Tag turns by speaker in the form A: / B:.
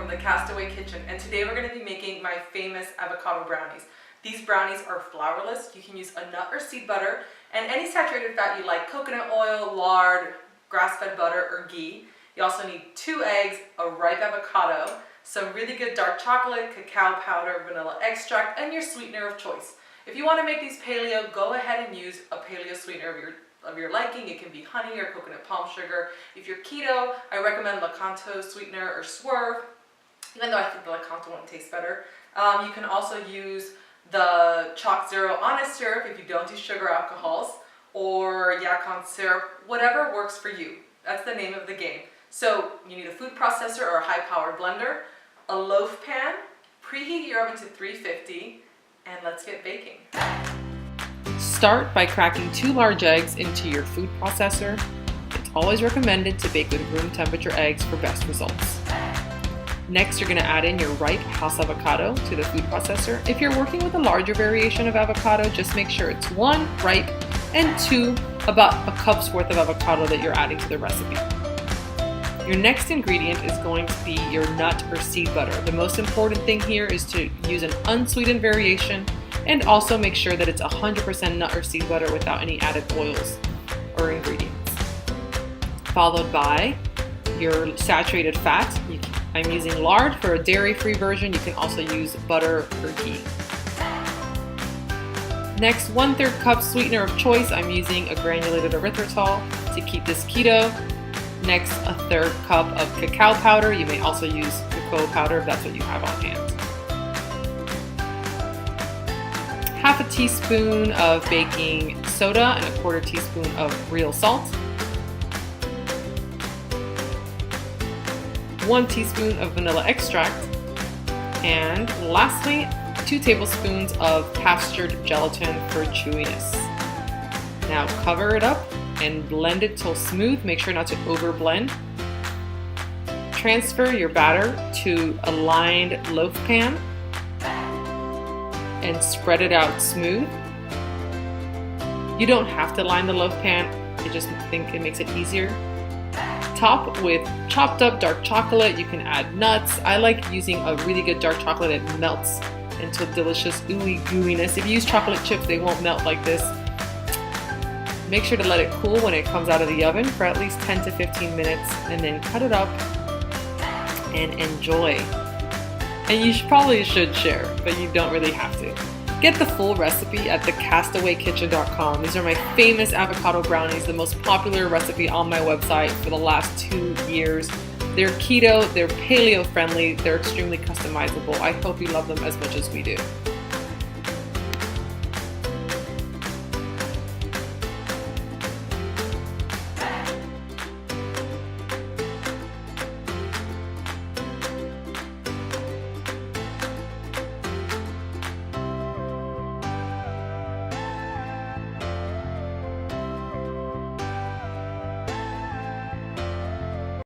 A: from the Castaway kitchen, and today we're going to be making my famous avocado brownies. These brownies are flourless. You can use a nut or seed butter and any saturated fat you like: coconut oil, lard, grass-fed butter, or ghee. You also need 2 eggs, a ripe avocado, some really good dark chocolate, cacao powder, vanilla extract, and your sweetener of choice. If you want to make these paleo, go ahead and use a paleo sweetener of your liking. It can be honey or coconut palm sugar. If you're keto, I recommend Lakanto sweetener or Swerve, even though I think the Lakanto one tastes better. You can also use the Chalk Zero Honest syrup if you don't do sugar alcohols, or Yacon syrup, whatever works for you. That's the name of the game. So you need a food processor or a high-powered blender, a loaf pan, preheat your oven to 350, and let's get baking. Start by cracking 2 large eggs into your food processor. It's always recommended to bake with room temperature eggs for best results. Next, you're going to add in your ripe house avocado to the food processor. If you're working with a larger variation of avocado, just make sure it's 1 ripe and 2 about a cup's worth of avocado that you're adding to the recipe. Your next ingredient is going to be your nut or seed butter. The most important thing here is to use an unsweetened variation, and also make sure that it's 100% nut or seed butter without any added oils or ingredients. Followed by your saturated fat. I'm using lard for a dairy-free version. You can also use butter or ghee. Next, 1/3 cup sweetener of choice. I'm using a granulated erythritol to keep this keto. Next, a 1/3 cup of cacao powder. You may also use cocoa powder if that's what you have on hand. 1/2 teaspoon of baking soda and a 1/4 teaspoon of real salt. 1 teaspoon of vanilla extract. And lastly, 2 tablespoons of pastured gelatin for chewiness. Now cover it up and blend it till smooth. Make sure not to over blend. Transfer your batter to a lined loaf pan and spread it out smooth. You don't have to line the loaf pan, I just think it makes it easier. Top with chopped up dark chocolate. You can add nuts. I like using a really good dark chocolate that melts into delicious ooey gooiness. If you use chocolate chips, they won't melt like this. Make sure to let it cool when it comes out of the oven for at least 10 to 15 minutes, and then cut it up and enjoy. And you probably should share, but you don't really have to. Get the full recipe at thecastawaykitchen.com. These are my famous avocado brownies, the most popular recipe on my website for the last 2 years. They're keto, they're paleo friendly, they're extremely customizable. I hope you love them as much as we do.